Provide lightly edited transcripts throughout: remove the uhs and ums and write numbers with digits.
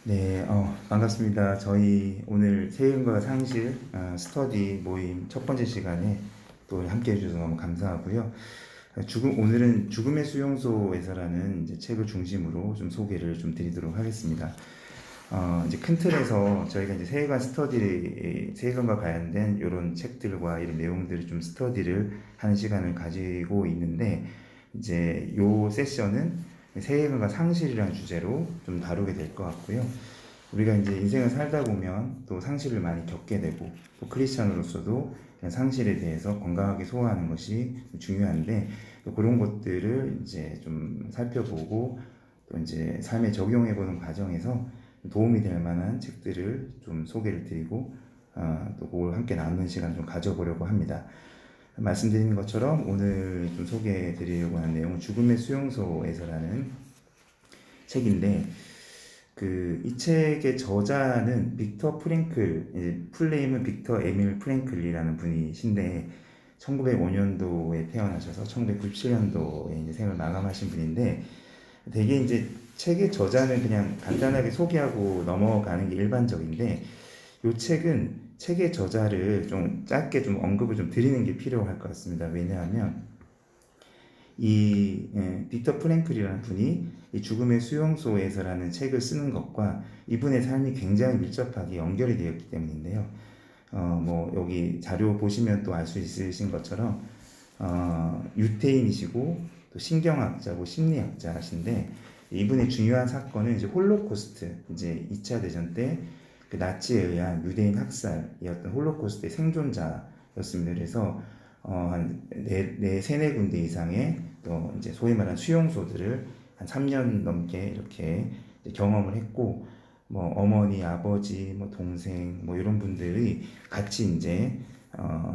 네, 반갑습니다. 저희 오늘 세금과 상실 스터디 모임 첫 번째 시간에 또 함께 해주셔서 너무 감사하고요. 오늘은 죽음의 수용소에서라는 이제 책을 중심으로 좀 소개를 좀 드리도록 하겠습니다. 이제 큰 틀에서 저희가 이제 세계관과 관련된 이런 책들과 이런 내용들을 좀 스터디를 하는 시간을 가지고 있는데, 이제 요 세션은 세계관과 상실이라는 주제로 좀 다루게 될 것 같고요. 우리가 이제 인생을 살다 보면 또 상실을 많이 겪게 되고, 또 크리스찬으로서도 상실에 대해서 건강하게 소화하는 것이 중요한데, 또 그런 것들을 이제 좀 살펴보고 또 이제 삶에 적용해보는 과정에서 도움이 될 만한 책들을 좀 소개를 드리고, 또 그걸 함께 나누는 시간 좀 가져보려고 합니다. 말씀드린 것처럼 오늘 좀 소개해 드리려고 하는 내용은 죽음의 수용소에서라는 책인데, 이 책의 저자는 빅터 프랭클, 풀네임은 빅터 에밀 프랭클이라는 분이신데, 1905년도에 태어나셔서 1997년도에 이제 생을 마감하신 분인데, 되게 이제 책의 저자는 그냥 간단하게 소개하고 넘어가는 게 일반적인데, 이 책의 저자를 좀 짧게 좀 언급을 좀 드리는 게 필요할 것 같습니다. 왜냐하면 빅터 프랭클이라는 분이 이 죽음의 수용소에서라는 책을 쓰는 것과 이분의 삶이 굉장히 밀접하게 연결이 되어 있기 때문인데요. 뭐 여기 자료 보시면 또 알 수 있으신 것처럼 유태인이시고 또 신경학자고 심리학자신데, 이분의 중요한 사건은 이제 홀로코스트, 이제 2차 대전 때 그 나치에 의한 유대인 학살이었던 홀로코스트의 생존자였습니다. 그래서 한 세네 군데 이상의 또 이제 소위 말하는 수용소들을 한 3년 넘게 이렇게 경험을 했고, 뭐 어머니, 아버지, 뭐 동생, 뭐 이런 분들이 같이 이제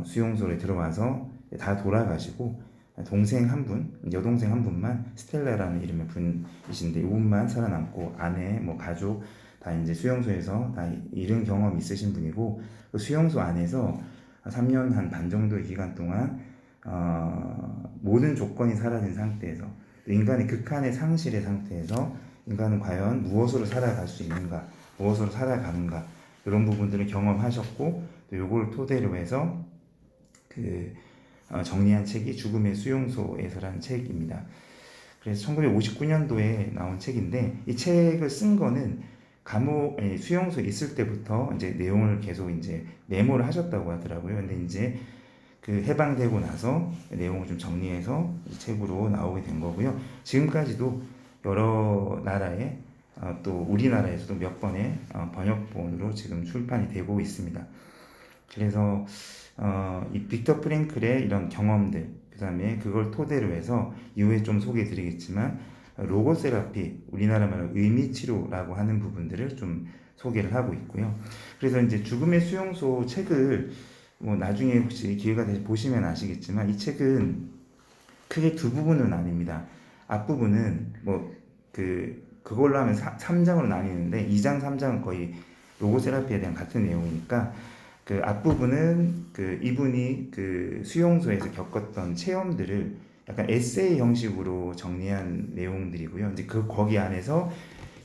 수용소에 들어와서 다 돌아가시고, 동생 한 분, 여동생 한 분만, 스텔라라는 이름의 분이신데 이분만 살아남고, 아내, 뭐 가족 다 이제 수용소에서 다 잃은 경험이 있으신 분이고, 그 수용소 안에서 3년 한 반 정도의 기간 동안 모든 조건이 사라진 상태에서, 인간의 극한의 상실의 상태에서 인간은 과연 무엇으로 살아갈 수 있는가, 무엇으로 살아가는가, 이런 부분들을 경험하셨고, 또 요걸 토대로 해서 정리한 책이 죽음의 수용소에서라는 책입니다. 그래서 1959년도에 나온 책인데, 이 책을 쓴 거는 수용소에 있을 때부터 이제 내용을 계속 이제 메모를 하셨다고 하더라고요. 근데 이제 해방되고 나서 내용을 좀 정리해서 이 책으로 나오게 된 거고요. 지금까지도 여러 나라에, 또 우리나라에서도 몇 번의 번역본으로 지금 출판이 되고 있습니다. 그래서 이 빅터 프랭클의 이런 경험들, 그 다음에 그걸 토대로 해서 이후에 좀 소개해 드리겠지만, 로고세라피, 우리나라 말로 의미치료라고 하는 부분들을 좀 소개를 하고 있고요. 그래서 이제 죽음의 수용소 책을 뭐 나중에 혹시 기회가 되시 보시면 아시겠지만, 이 책은 크게 두 부분으로 나뉩니다. 앞부분은 뭐 그걸로 하면 3장으로 나뉘는데, 2장, 3장은 거의 로고세라피에 대한 같은 내용이니까, 앞부분은 이분이 수용소에서 겪었던 체험들을 약간 에세이 형식으로 정리한 내용들이고요. 이제 거기 안에서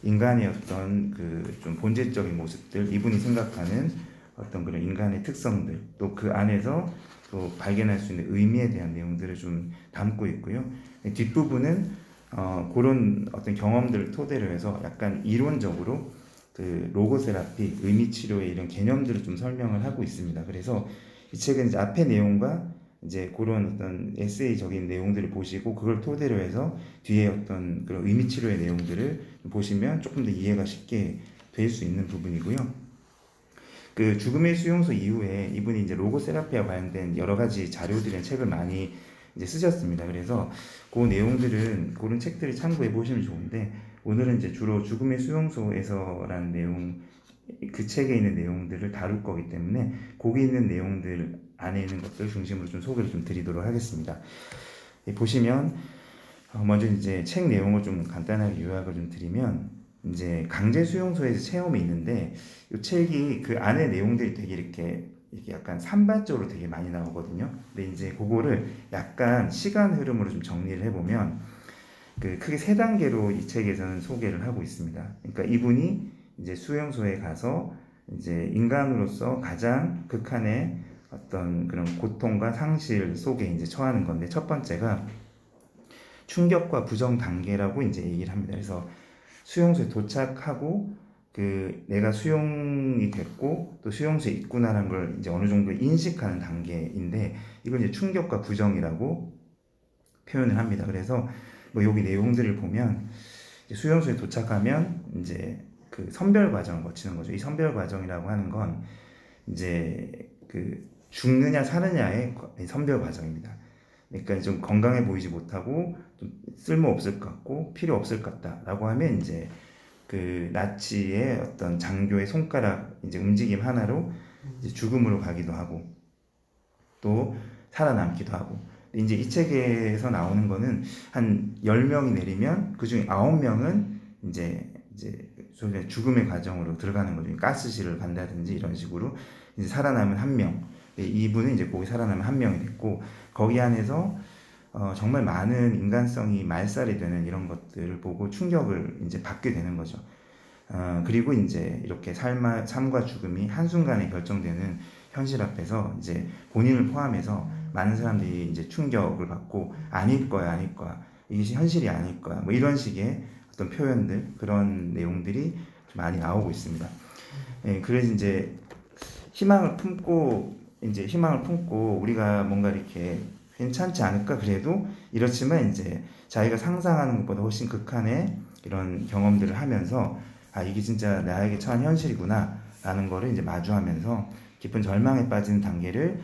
인간의 어떤 좀 본질적인 모습들, 이분이 생각하는 어떤 그런 인간의 특성들, 또 그 안에서 또 발견할 수 있는 의미에 대한 내용들을 좀 담고 있고요. 뒷부분은 그런 어떤 경험들을 토대로 해서 약간 이론적으로 로고세라피, 의미치료의 이런 개념들을 좀 설명을 하고 있습니다. 그래서 이 책은 이제 앞의 내용과 이제 그런 어떤 에세이적인 내용들을 보시고, 그걸 토대로 해서 뒤에 어떤 그런 의미치료의 내용들을 보시면 조금 더 이해가 쉽게 될 수 있는 부분이고요. 죽음의 수용소 이후에 이분이 이제 로고세라피와 관련된 여러 가지 자료들의 책을 많이 이제 쓰셨습니다. 그래서 그 내용들은, 그런 책들을 참고해 보시면 좋은데, 오늘은 이제 주로 죽음의 수용소에서라는 내용, 그 책에 있는 내용들을 다룰 거기 때문에 거기 있는 내용들 안에 있는 것들 중심으로 좀 소개를 좀 드리도록 하겠습니다. 보시면 먼저 이제 책 내용을 좀 간단하게 요약을 좀 드리면, 이제 강제 수용소에서 체험이 있는데, 이 책이 그 안에 내용들이 되게 이렇게 약간 산발적으로 되게 많이 나오거든요. 근데 이제 그거를 약간 시간 흐름으로 좀 정리를 해보면, 크게 세 단계로 이 책에서는 소개를 하고 있습니다. 그러니까 이분이 이제 수용소에 가서 이제 인간으로서 가장 극한의 어떤 그런 고통과 상실 속에 이제 처하는 건데, 첫 번째가 충격과 부정 단계라고 이제 얘기를 합니다. 그래서 수용소에 도착하고 내가 수용이 됐고 또 수용소에 있구나라는 걸 이제 어느 정도 인식하는 단계인데, 이걸 이제 충격과 부정이라고 표현을 합니다. 그래서 뭐 여기 내용들을 보면 이제 수용소에 도착하면 이제 그 선별 과정을 거치는 거죠. 이 선별 과정이라고 하는 건 이제 죽느냐 사느냐의 선별 과정입니다. 그러니까 좀 건강해 보이지 못하고 좀 쓸모 없을 것 같고 필요 없을 것 같다라고 하면 이제 나치의 어떤 장교의 손가락 이제 움직임 하나로 이제 죽음으로 가기도 하고 또 살아남기도 하고. 이제 이 책에서 나오는 거는 한 10명이 내리면 그 중에 9명은 이제 죽음의 과정으로 들어가는 거죠. 가스실을 간다든지 이런 식으로 이제 살아남은 한 명. 이분은 이제 거기 살아남은 한 명이 됐고, 거기 안에서 정말 많은 인간성이 말살이 되는 이런 것들을 보고 충격을 이제 받게 되는 거죠. 그리고 이제 이렇게 삶과 죽음이 한순간에 결정되는 현실 앞에서 이제 본인을 포함해서 많은 사람들이 이제 충격을 받고 아닐 거야, 이게 현실이 아닐 거야, 뭐 이런 식의 어떤 표현들, 그런 내용들이 좀 많이 나오고 있습니다. 그래서 이제 희망을 품고 우리가 뭔가 이렇게 괜찮지 않을까, 그래도 이렇지만 이제 자기가 상상하는 것보다 훨씬 극한의 이런 경험들을 하면서 이게 진짜 나에게 처한 현실이구나 라는 거를 이제 마주하면서 깊은 절망에 빠지는 단계를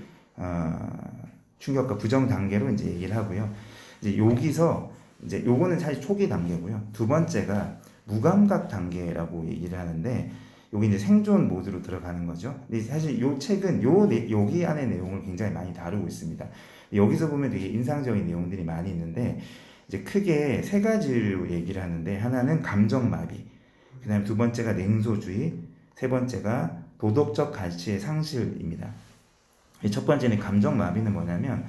충격과 부정 단계로 이제 얘기를 하고요. 이제 여기서 이제 요거는 사실 초기 단계고요. 두 번째가 무감각 단계라고 얘기를 하는데, 여기 이제 생존 모드로 들어가는 거죠. 근데 사실 요 책은 여기 안의 내용을 굉장히 많이 다루고 있습니다. 여기서 보면 되게 인상적인 내용들이 많이 있는데, 이제 크게 세 가지로 얘기를 하는데, 하나는 감정마비, 그 다음에 두 번째가 냉소주의, 세 번째가 도덕적 가치의 상실입니다. 첫 번째는 감정마비는 뭐냐면,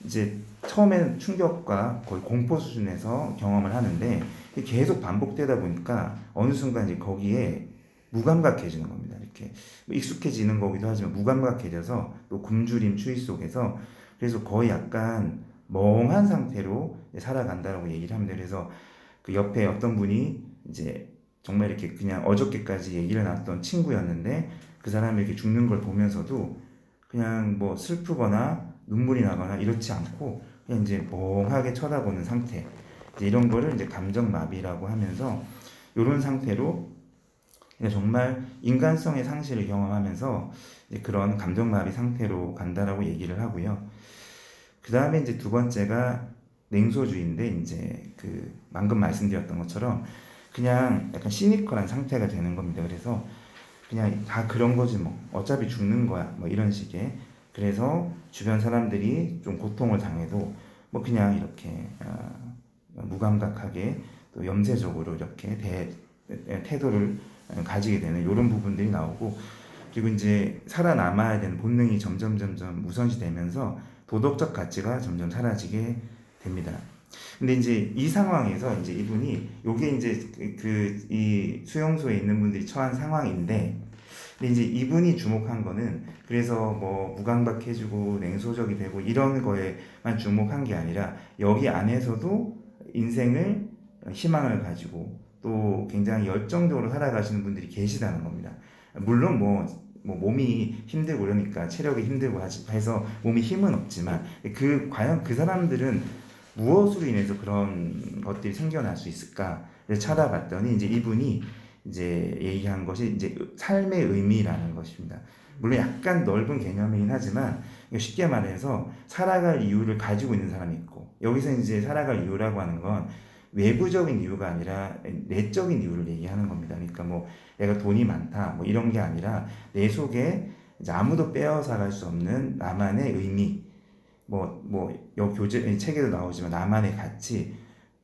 이제 처음에는 충격과 거의 공포 수준에서 경험을 하는데 계속 반복되다 보니까 어느 순간 이제 거기에 무감각해지는 겁니다. 이렇게 익숙해지는 거기도 하지만 무감각해져서 또 굶주림 추위 속에서, 그래서 거의 약간 멍한 상태로 살아간다라고 얘기를 합니다. 그래서 그 옆에 어떤 분이 이제 정말 이렇게 그냥 어저께까지 얘기를 나눴던 친구였는데, 그 사람이 이렇게 죽는 걸 보면서도 그냥 뭐 슬프거나 눈물이 나거나 이렇지 않고 그냥 이제 멍하게 쳐다보는 상태, 이제 이런 거를 이제 감정마비라고 하면서, 이런 상태로 정말 인간성의 상실을 경험하면서 이제 그런 감정마비 상태로 간다라고 얘기를 하고요. 그 다음에 이제 두 번째가 냉소주의인데, 이제 방금 말씀드렸던 것처럼 그냥 약간 시니컬한 상태가 되는 겁니다. 그래서 그냥 다 그런 거지 뭐, 어차피 죽는 거야, 뭐 이런 식의. 그래서 주변 사람들이 좀 고통을 당해도 뭐 그냥 이렇게 무감각하게 또 염세적으로 이렇게 태도를 가지게 되는 이런 부분들이 나오고, 그리고 이제 살아남아야 되는 본능이 점점 우선시되면서 도덕적 가치가 점점 사라지게 됩니다. 근데 이제 이 상황에서 이제 이분이, 요게 이제 이 수용소에 있는 분들이 처한 상황인데, 근데 이제 이분이 주목한 거는, 그래서 뭐 무감각해지고 냉소적이 되고 이런 거에만 주목한 게 아니라, 여기 안에서도 인생을 희망을 가지고 또 굉장히 열정적으로 살아가시는 분들이 계시다는 겁니다. 물론 뭐 몸이 힘들고 그러니까 체력이 힘들고 해서 몸이 힘은 없지만, 과연 그 사람들은 무엇으로 인해서 그런 것들이 생겨날 수 있을까를 찾아봤더니, 이제 이분이 이제 얘기한 것이 이제 삶의 의미라는 것입니다. 물론 약간 넓은 개념이긴 하지만, 쉽게 말해서 살아갈 이유를 가지고 있는 사람이 있고, 여기서 이제 살아갈 이유라고 하는 건 외부적인 이유가 아니라 내적인 이유를 얘기하는 겁니다. 그러니까 뭐 내가 돈이 많다 뭐 이런 게 아니라, 내 속에 이제 아무도 빼앗아갈 수 없는 나만의 의미, 여기 책에도 나오지만 나만의 가치,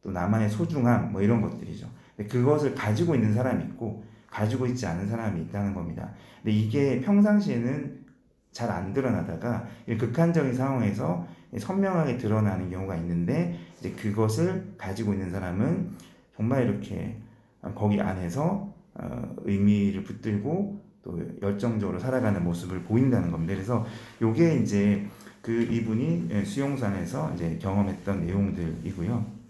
또 나만의 소중함, 뭐 이런 것들이죠. 그것을 가지고 있는 사람이 있고 가지고 있지 않은 사람이 있다는 겁니다. 근데 이게 평상시에는 잘 안 드러나다가 극한적인 상황에서 선명하게 드러나는 경우가 있는데, 이제 그것을 가지고 있는 사람은 정말 이렇게 거기 안에서 의미를 붙들고 또 열정적으로 살아가는 모습을 보인다는 겁니다. 그래서 요게 이제 이분이 수용소 안에서 이제 경험했던 내용들이고요.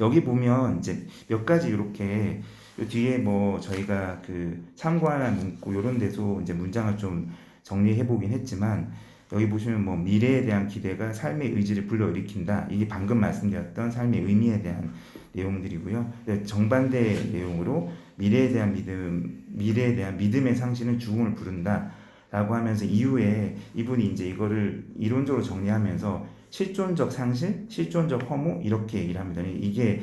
여기 보면 이제 몇 가지 이렇게 뒤에 뭐 저희가 참고할 문구 이런 데서 이제 문장을 좀 정리해 보긴 했지만, 여기 보시면 뭐 미래에 대한 기대가 삶의 의지를 불러일으킨다. 이게 방금 말씀드렸던 삶의 의미에 대한 내용들이고요. 정반대 내용으로 미래에 대한 믿음의 상실은 죽음을 부른다. 라고 하면서 이후에 이분이 이제 이거를 이론적으로 정리하면서 실존적 상실, 실존적 허무 이렇게 얘기를 합니다. 이게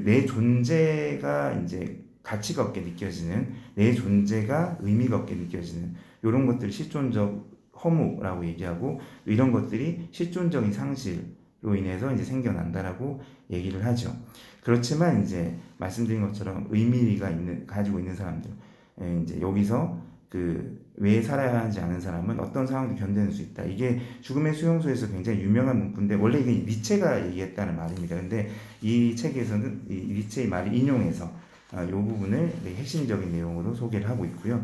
내 존재가 이제 가치가 없게 느껴지는, 내 존재가 의미가 없게 느껴지는 이런 것들이 실존적 허무라고 얘기하고, 이런 것들이 실존적인 상실로 인해서 이제 생겨난다라고 얘기를 하죠. 그렇지만 이제 말씀드린 것처럼 의미가 가지고 있는 사람들, 이제 여기서 왜 살아야 하지 않은 사람은 어떤 상황도 견뎌낼 수 있다. 이게 죽음의 수용소에서 굉장히 유명한 문구인데, 원래 이게 니체가 얘기했다는 말입니다. 근데 이 책에서는 이 니체의 말을 인용해서 이 부분을 핵심적인 내용으로 소개를 하고 있고요.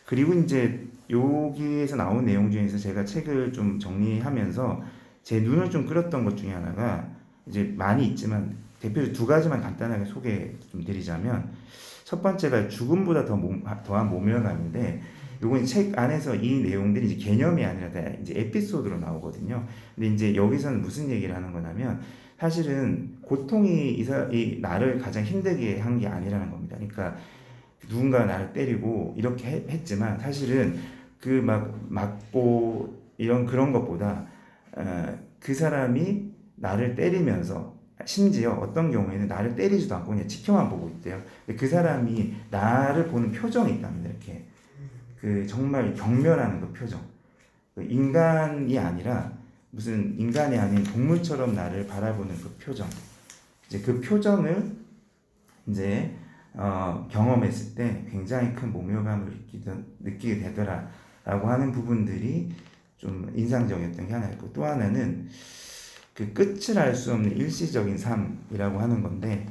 그리고 이제 여기에서 나온 내용 중에서 제가 책을 좀 정리하면서 제 눈을 좀 끌었던 것 중에 하나가, 이제 많이 있지만 대표적으로 두 가지만 간단하게 소개 좀 드리자면, 첫 번째가 죽음보다 더한 모멸감인데, 요건 책 안에서 이 내용들이 이제 개념이 아니라 다 이제 에피소드로 나오거든요. 근데 이제 여기서는 무슨 얘기를 하는 거냐면, 사실은 고통이 나를 가장 힘들게 한 게 아니라는 겁니다. 그러니까 누군가 나를 때리고 이렇게 했지만, 사실은 맞고 그런 것보다 그 사람이 나를 때리면서, 심지어 어떤 경우에는 나를 때리지도 않고 그냥 지켜만 보고 있대요. 근데 그 사람이 나를 보는 표정이 있답니다. 이렇게 정말 경멸하는 그 표정. 인간이 아니라 무슨 인간이 아닌 동물처럼 나를 바라보는 그 표정. 이제 그 표정을 이제 경험했을 때 굉장히 큰 모멸감을 느끼게 되더라라고 하는 부분들이 좀 인상적이었던 게 하나 있고, 또 하나는 끝을 알 수 없는 일시적인 삶이라고 하는 건데,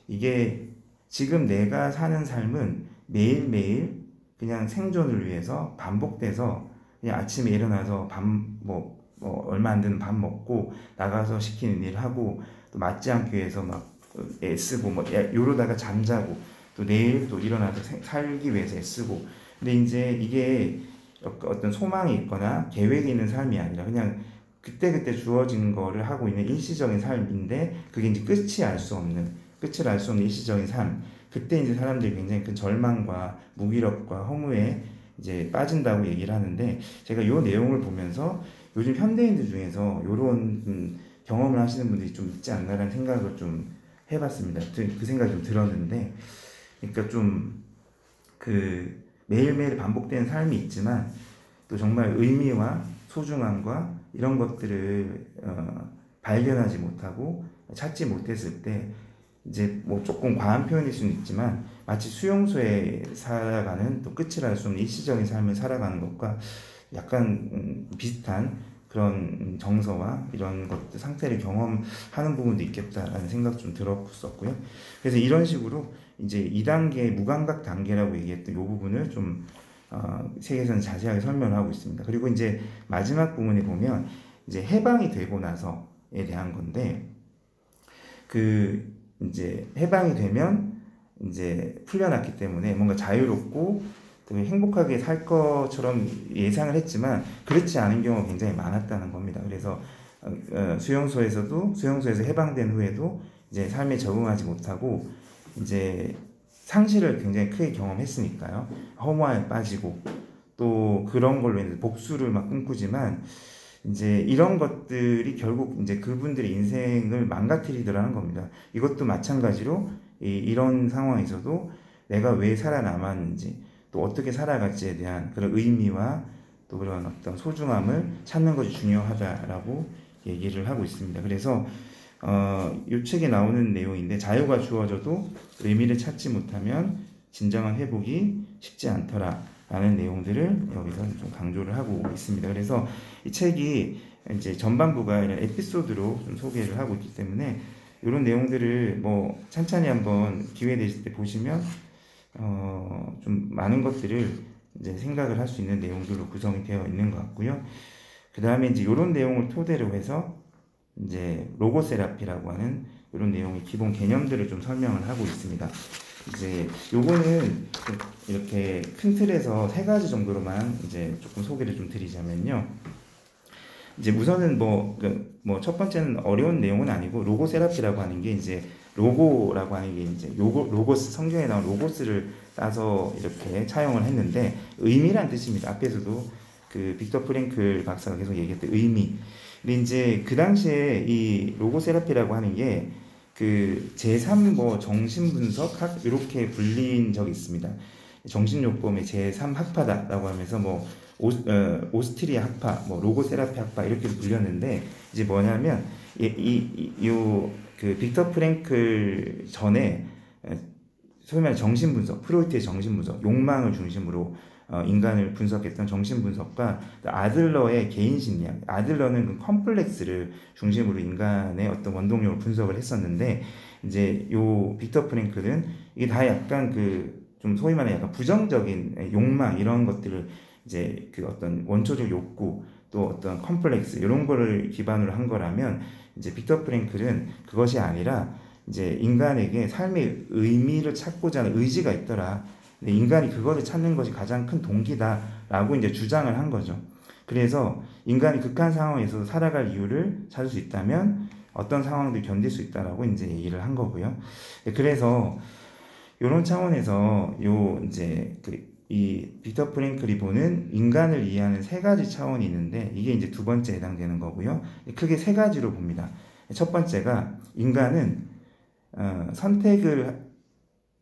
이게 지금 내가 사는 삶은 매일매일 그냥 생존을 위해서 반복돼서, 그냥 아침에 일어나서 얼마 안 되는 밥 먹고 나가서 시키는 일 하고, 또 맞지 않기 위해서 막 애쓰고 이러다가 잠자고, 또 내일 또 일어나서 살기 위해서 애쓰고. 근데 이제 이게 어떤 소망이 있거나 계획이 있는 삶이 아니라 그냥 그때그때 주어진 거를 하고 있는 일시적인 삶인데, 그게 이제 끝을 알 수 없는 일시적인 삶. 그때 이제 사람들이 굉장히 큰 절망과 무기력과 허무에 이제 빠진다고 얘기를 하는데, 제가 이 내용을 보면서 요즘 현대인들 중에서 이런 경험을 하시는 분들이 좀 있지 않나라는 생각을 좀 해봤습니다. 그 생각이 좀 들었는데, 그러니까 좀 매일매일 반복되는 삶이 있지만, 또 정말 의미와 소중함과 이런 것들을 발견하지 못하고 찾지 못했을 때, 이제 조금 과한 표현일 수는 있지만, 마치 수용소에 살아가는, 또 끝을 알 수 없는 일시적인 삶을 살아가는 것과 약간 비슷한 그런 정서와 이런 것들 상태를 경험하는 부분도 있겠다라는 생각 좀 들었었고요. 그래서 이런 식으로 이제 2단계 무감각 단계라고 얘기했던 이 부분을 좀 책에서는 자세하게 설명을 하고 있습니다. 그리고 이제 마지막 부분에 보면 이제 해방이 되고 나서에 대한 건데, 이제 해방이 되면 이제 풀려났기 때문에 뭔가 자유롭고 되게 행복하게 살 것처럼 예상을 했지만, 그렇지 않은 경우가 굉장히 많았다는 겁니다. 그래서 수용소에서 해방된 후에도 이제 삶에 적응하지 못하고 이제 상실을 굉장히 크게 경험했으니까요. 허무함에 빠지고, 또 그런 걸로 인해서 복수를 막 꿈꾸지만, 이제 이런 것들이 결국 이제 그분들의 인생을 망가뜨리더라는 겁니다. 이것도 마찬가지로 이런 상황에서도 내가 왜 살아남았는지, 또 어떻게 살아갈지에 대한 그런 의미와 또 그런 어떤 소중함을 찾는 것이 중요하다라고 얘기를 하고 있습니다. 그래서 이 책에 나오는 내용인데, 자유가 주어져도 의미를 찾지 못하면 진정한 회복이 쉽지 않더라라는 내용들을 여기서 좀 강조를 하고 있습니다. 그래서 이 책이 이제 전반부가 이런 에피소드로 좀 소개를 하고 있기 때문에, 이런 내용들을 찬찬히 한번 기회 되실 때 보시면 좀 많은 것들을 이제 생각을 할 수 있는 내용들로 구성이 되어 있는 것 같고요. 그 다음에 이제 이런 내용을 토대로 해서 이제 로고세라피라고 하는 이런 내용의 기본 개념들을 좀 설명을 하고 있습니다. 이제 요거는 이렇게 큰 틀에서 세 가지 정도로만 이제 조금 소개를 좀 드리자면요. 이제 우선은 첫 번째는 어려운 내용은 아니고 로고세라피라고 하는 게 이제 로고라고 하는 게 이제 로고스, 성경에 나온 로고스를 따서 이렇게 차용을 했는데 의미란 뜻입니다. 앞에서도 그 빅터 프랭클 박사가 계속 얘기했던 의미. 근데 이제 그 당시에 이 로고세라피라고 하는 게 그 제3 정신분석학 이렇게 불린 적이 있습니다. 정신요법의 제3학파다라고 하면서 오스트리아 학파, 로고세라피 학파 이렇게 불렸는데 이제 뭐냐면 그 빅터 프랭클 전에 소위 말해 정신분석, 프로이트의 정신분석, 욕망을 중심으로 인간을 분석했던 정신분석과 아들러의 개인심리학, 아들러는 그 컴플렉스를 중심으로 인간의 어떤 원동력을 분석을 했었는데 이제 요 빅터 프랭클은 이게 다 약간 좀 소위 말해 약간 부정적인 욕망 이런 것들을 이제 그 어떤 원초적 욕구 또 어떤 컴플렉스 이런 거를 기반으로 한 거라면 이제 빅터 프랭클은 그것이 아니라 이제 인간에게 삶의 의미를 찾고자 하는 의지가 있더라. 근데 인간이 그거를 찾는 것이 가장 큰 동기다라고 이제 주장을 한 거죠. 그래서 인간이 극한 상황에서 살아갈 이유를 찾을 수 있다면 어떤 상황도 견딜 수 있다라고 이제 얘기를 한 거고요. 그래서 이런 차원에서 이 빅터 프랭클이 보는 인간을 이해하는 세 가지 차원이 있는데 이게 이제 두 번째 해당되는 거고요. 크게 세 가지로 봅니다. 첫 번째가 인간은 선택을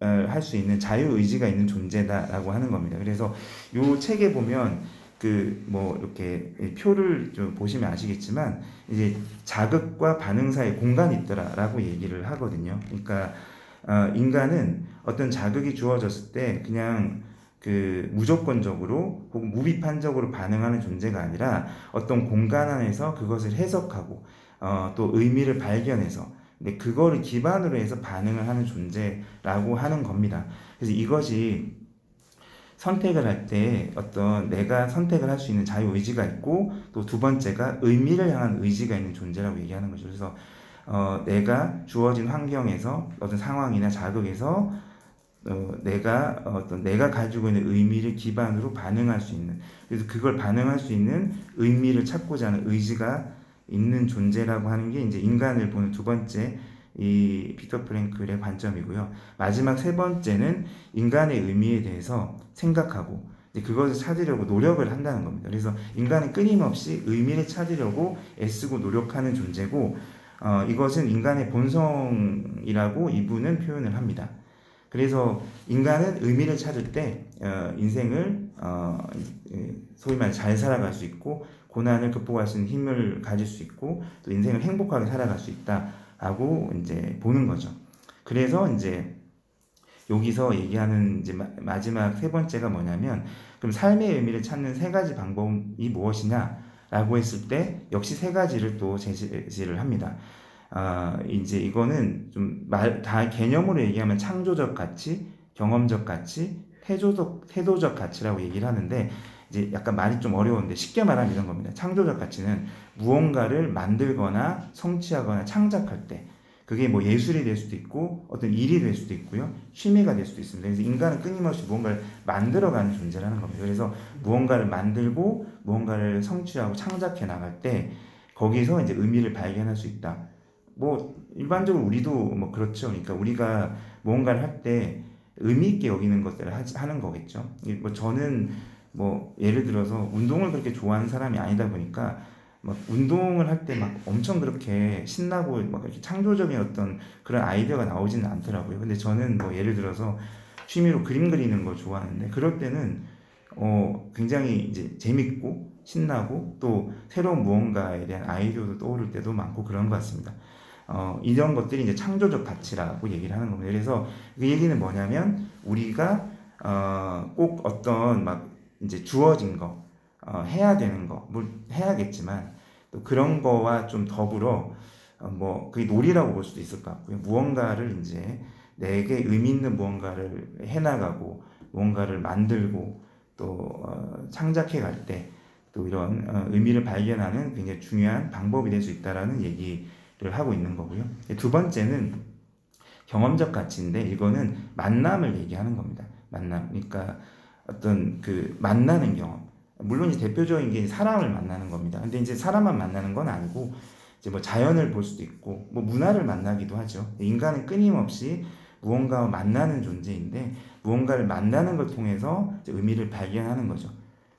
할 수 있는 자유의지가 있는 존재다라고 하는 겁니다. 그래서 이 책에 보면 이렇게 표를 좀 보시면 아시겠지만 이제 자극과 반응 사이에 공간이 있더라라고 얘기를 하거든요. 그러니까 인간은 어떤 자극이 주어졌을 때 그냥 무조건적으로 혹은 무비판적으로 반응하는 존재가 아니라 어떤 공간 안에서 그것을 해석하고 또 의미를 발견해서 근데 그거를 기반으로 해서 반응을 하는 존재라고 하는 겁니다. 그래서 이것이 선택을 할 때 어떤 내가 선택을 할 수 있는 자유의지가 있고 또 두 번째가 의미를 향한 의지가 있는 존재라고 얘기하는 거죠. 그래서 내가 주어진 환경에서 어떤 상황이나 자극에서 내가 가지고 있는 의미를 기반으로 반응할 수 있는 그래서 그걸 반응할 수 있는 의미를 찾고자 하는 의지가 있는 존재라고 하는 게 이제 인간을 보는 두 번째 이 빅터 프랭클의 관점이고요. 마지막 세 번째는 인간의 의미에 대해서 생각하고 그것을 찾으려고 노력을 한다는 겁니다. 그래서 인간은 끊임없이 의미를 찾으려고 애쓰고 노력하는 존재고 이것은 인간의 본성이라고 이분은 표현을 합니다. 그래서 인간은 의미를 찾을 때 인생을 소위 말해 잘 살아갈 수 있고 고난을 극복할 수 있는 힘을 가질 수 있고 또 인생을 행복하게 살아갈 수 있다라고 이제 보는 거죠. 그래서 이제 여기서 얘기하는 이제 마지막 세 번째가 뭐냐면 그럼 삶의 의미를 찾는 세 가지 방법이 무엇이냐라고 했을 때 역시 세 가지를 또 제시를 합니다. 이제 이거는 다 개념으로 얘기하면 창조적 가치, 경험적 가치, 태도적 가치라고 얘기를 하는데 이제 약간 말이 좀 어려운데 쉽게 말하면 이런 겁니다. 창조적 가치는 무언가를 만들거나 성취하거나 창작할 때 그게 예술이 될 수도 있고 어떤 일이 될 수도 있고요. 취미가 될 수도 있습니다. 그래서 인간은 끊임없이 무언가를 만들어가는 존재라는 겁니다. 그래서 무언가를 만들고 무언가를 성취하고 창작해 나갈 때 거기서 이제 의미를 발견할 수 있다. 일반적으로 우리도 그렇죠. 그러니까 우리가 무언가를 할 때 의미 있게 여기는 것들을 하는 거겠죠. 저는 예를 들어서 운동을 그렇게 좋아하는 사람이 아니다 보니까 운동을 할 때 엄청 그렇게 신나고 이렇게 창조적인 어떤 그런 아이디어가 나오지는 않더라고요. 근데 저는 예를 들어서 취미로 그림 그리는 거 좋아하는데 그럴 때는 굉장히 이제 재밌고 신나고 또 새로운 무언가에 대한 아이디어도 떠오를 때도 많고 그런 것 같습니다. 이런 것들이 이제 창조적 가치라고 얘기를 하는 겁니다. 그래서 그 얘기는 뭐냐면 우리가 꼭 어떤 이제 주어진 거, 해야 되는 거, 해야겠지만 또 그런 거와 좀 더불어 그게 놀이라고 볼 수도 있을 것 같고요. 무언가를 이제 내게 의미 있는 무언가를 해나가고 무언가를 만들고 또 창작해 갈 때 또 이런 의미를 발견하는 굉장히 중요한 방법이 될 수 있다라는 얘기를 하고 있는 거고요. 두 번째는 경험적 가치인데 이거는 만남을 얘기하는 겁니다. 만남. 그러니까 어떤 그 만나는 경험. 물론 이제 대표적인 게 사람을 만나는 겁니다. 근데 이제 사람만 만나는 건 아니고 이제 뭐 자연을 볼 수도 있고 뭐 문화를 만나기도 하죠. 인간은 끊임없이 무언가와 만나는 존재인데 무언가를 만나는 걸 통해서 의미를 발견하는 거죠.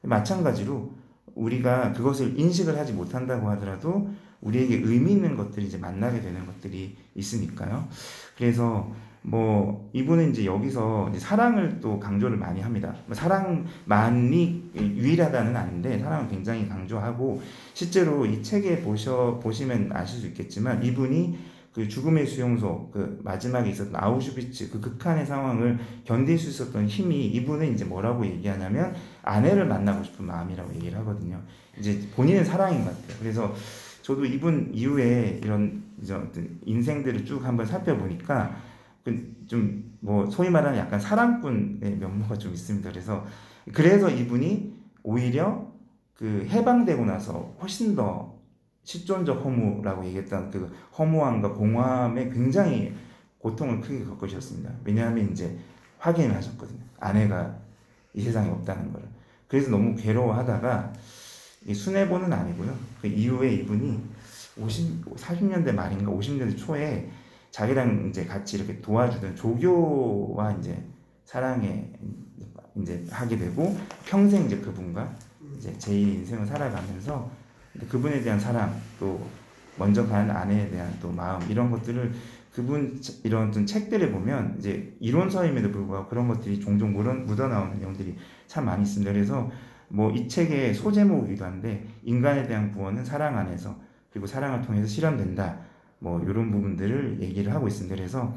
마찬가지로 우리가 그것을 인식을 하지 못한다고 하더라도 우리에게 의미 있는 것들이 이제 만나게 되는 것들이 있으니까요. 그래서 뭐 이분은 이제 여기서 이제 사랑을 또 강조를 많이 합니다. 사랑만이 유일하다는 아닌데 사랑을 굉장히 강조하고 실제로 이 책에 보시면 아실 수 있겠지만 이분이 그 죽음의 수용소 그 마지막에 있었던 아우슈비츠 그 극한의 상황을 견딜 수 있었던 힘이 이분은 이제 뭐라고 얘기하냐면 아내를 만나고 싶은 마음이라고 얘기를 하거든요. 이제 본인은 사랑인 것 같아요. 그래서 저도 이분 이후에 이런 이제 어떤 인생들을 쭉 한번 살펴보니까 좀 뭐 소위 말하는 약간 사랑꾼의 면모가 좀 있습니다. 그래서 이분이 오히려 그 해방되고 나서 훨씬 더 실존적 허무라고 얘기했던 그 허무함과 공허함에 굉장히 고통을 크게 겪으셨습니다. 왜냐하면 이제 확인을 하셨거든요. 아내가 이 세상에 없다는 걸. 그래서 너무 괴로워하다가 순애보는 아니고요. 그 이후에 이분이 40년대 말인가 50년대 초에 자기랑 이제 같이 이렇게 도와주던 조교와 이제 사랑에 이제 하게 되고 평생 이제 그분과 이제 제2의 인생을 살아가면서 그분에 대한 사랑 또 먼저 간 아내에 대한 또 마음 이런 것들을 그분 이런 책들을 보면 이제 이론서임에도 불구하고 그런 것들이 종종 묻어나오는 내용들이 참 많이 있습니다. 그래서 뭐 이 책의 소제목이기도 한데 인간에 대한 구원은 사랑 안에서 그리고 사랑을 통해서 실현된다. 뭐 이런 부분들을 얘기를 하고 있습니다. 그래서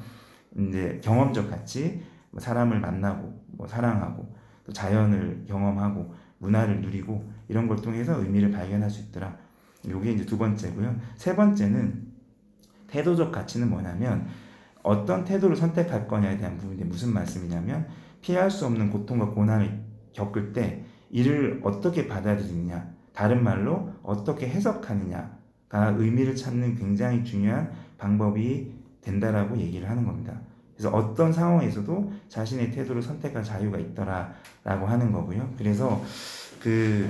이제 경험적 가치, 뭐 사람을 만나고 뭐 사랑하고 또 자연을 경험하고 문화를 누리고 이런 걸 통해서 의미를 발견할 수 있더라. 이게 이제 두 번째고요. 세 번째는 태도적 가치는 뭐냐면 어떤 태도를 선택할 거냐에 대한 부분인데 무슨 말씀이냐면 피할 수 없는 고통과 고난을 겪을 때 이를 어떻게 받아들이느냐, 다른 말로 어떻게 해석하느냐가 의미를 찾는 굉장히 중요한 방법이 된다라고 얘기를 하는 겁니다. 그래서 어떤 상황에서도 자신의 태도를 선택할 자유가 있더라라고 하는 거고요. 그래서 그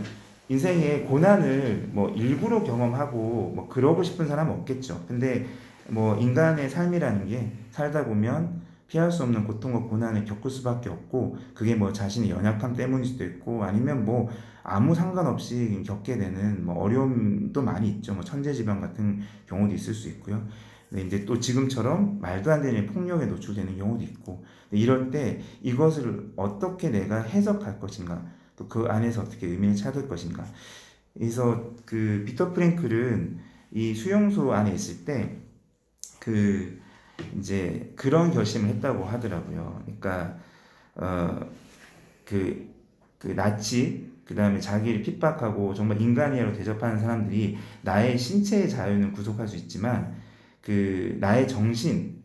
인생의 고난을 뭐 일부러 경험하고 뭐 그러고 싶은 사람은 없겠죠. 근데 뭐 인간의 삶이라는 게 살다 보면 피할 수 없는 고통과 고난을 겪을 수밖에 없고 그게 뭐 자신의 연약함 때문일 수도 있고 아니면 뭐 아무 상관없이 겪게 되는 뭐 어려움도 많이 있죠. 뭐 천재지변 같은 경우도 있을 수 있고요. 근데 이제 또 지금처럼 말도 안 되는 폭력에 노출되는 경우도 있고 이럴 때 이것을 어떻게 내가 해석할 것인가 또 그 안에서 어떻게 의미를 찾을 것인가. 그래서 그 비터 프랭클은 이 수용소 안에 있을 때 그 이제 그런 결심을 했다고 하더라고요. 그러니까 그 나치 그다음에 자기를 핍박하고 정말 인간이라고 대접하는 사람들이 나의 신체의 자유는 구속할 수 있지만 그 나의 정신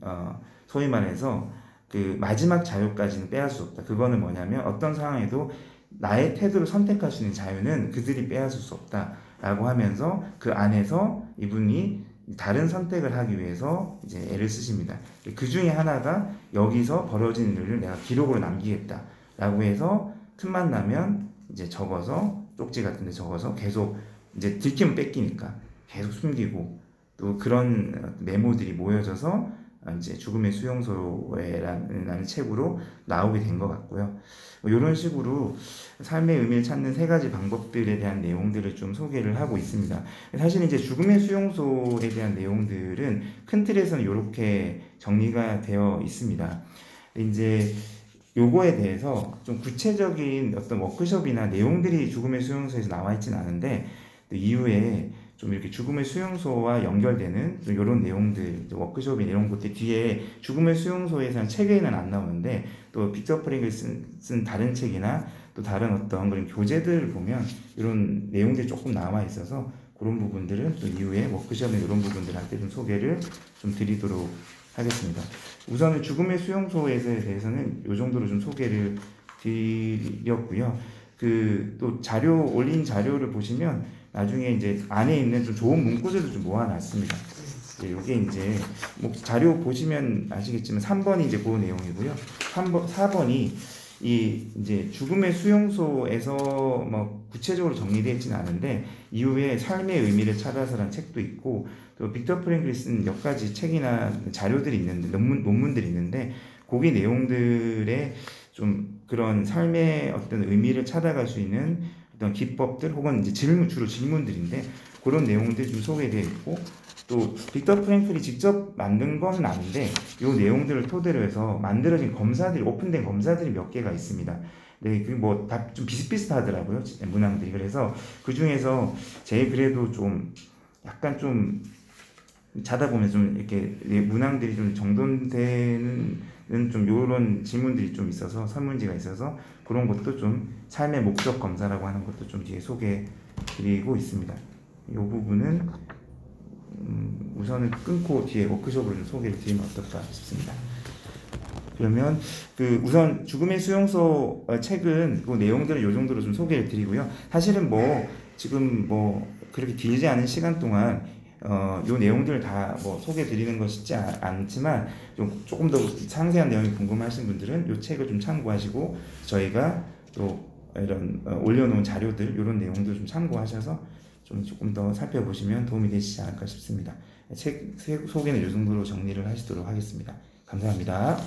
소위 말해서 그 마지막 자유까지는 빼앗을 수 없다. 그거는 뭐냐면 어떤 상황에도 나의 태도를 선택할 수 있는 자유는 그들이 빼앗을 수 없다라고 하면서 그 안에서 이분이 다른 선택을 하기 위해서 이제 애를 쓰십니다. 그 중에 하나가 여기서 벌어진 일을 내가 기록으로 남기겠다라고 해서 틈만 나면 이제 적어서 쪽지 같은 데 적어서 계속 이제 들키면 뺏기니까 계속 숨기고 또 그런 메모들이 모여져서 이제 죽음의 수용소라는 책으로 나오게 된 것 같고요. 이런 식으로 삶의 의미를 찾는 세 가지 방법들에 대한 내용들을 좀 소개를 하고 있습니다. 사실 이제 죽음의 수용소에 대한 내용들은 큰 틀에서는 이렇게 정리가 되어 있습니다. 이제 요거에 대해서 좀 구체적인 어떤 워크숍이나 내용들이 죽음의 수용소에서 나와 있진 않은데 또 이후에 좀 이렇게 죽음의 수용소와 연결되는 좀 이런 내용들, 워크숍이 이런 것들 뒤에 죽음의 수용소에서는 책에는 안 나오는데 또 빅터 프랭클이 쓴 다른 책이나 또 다른 어떤 그런 교재들을 보면 이런 내용들이 조금 나와 있어서 그런 부분들은 또 이후에 워크숍에 이런 부분들한테 좀 소개를 좀 드리도록 하겠습니다. 우선은 죽음의 수용소에 대해서는 이 정도로 좀 소개를 드렸고요. 그 또 자료 올린 자료를 보시면 나중에 이제 안에 있는 좀 좋은 문구들도 좀 모아놨습니다. 이게 이제 뭐 자료 보시면 아시겠지만 3번이 이제 그 내용이고요. 4번이 이 이제 죽음의 수용소에서 뭐 구체적으로 정리되어 있지는 않은데 이후에 삶의 의미를 찾아서라는 책도 있고 또 빅터 프랭클이 쓴 몇 가지 책이나 자료들이 있는데 논문들이 있는데 거기 내용들의 좀 그런 삶의 어떤 의미를 찾아갈 수 있는 어떤 기법들 혹은 이제 주로 질문들인데 그런 내용들이 좀 소개되어 있고 또 빅터 프랭클이 직접 만든 건 아닌데 이 내용들을 토대로 해서 만들어진 검사들이 오픈된 검사들이 몇 개가 있습니다. 네, 그 뭐 다 좀 비슷비슷하더라고요 문항들이. 그래서 그 중에서 제일 그래도 좀 약간 좀 자다 보면 좀 이렇게 문항들이 좀 정돈되는 좀 요런 질문들이 좀 있어서 설문지가 있어서 그런 것도 좀 삶의 목적 검사라고 하는 것도 좀 뒤에 소개해 드리고 있습니다. 이 부분은 우선은 끊고 뒤에 워크숍을 좀 소개를 드리면 어떨까 싶습니다. 그러면 그 우선 죽음의 수용소 책은 그 내용들을 요 정도로 좀 소개를 드리고요. 사실은 뭐 지금 뭐 그렇게 길지 않은 시간 동안 요 내용들을 다 뭐 소개해 드리는 거 쉽지 않지만 좀 조금 더 상세한 내용이 궁금하신 분들은 요 책을 좀 참고하시고 저희가 또 이런 올려놓은 자료들 이런 내용들 좀 참고하셔서 좀 조금 더 살펴보시면 도움이 되시지 않을까 싶습니다. 책 소개는 이 정도로 정리를 하시도록 하겠습니다. 감사합니다.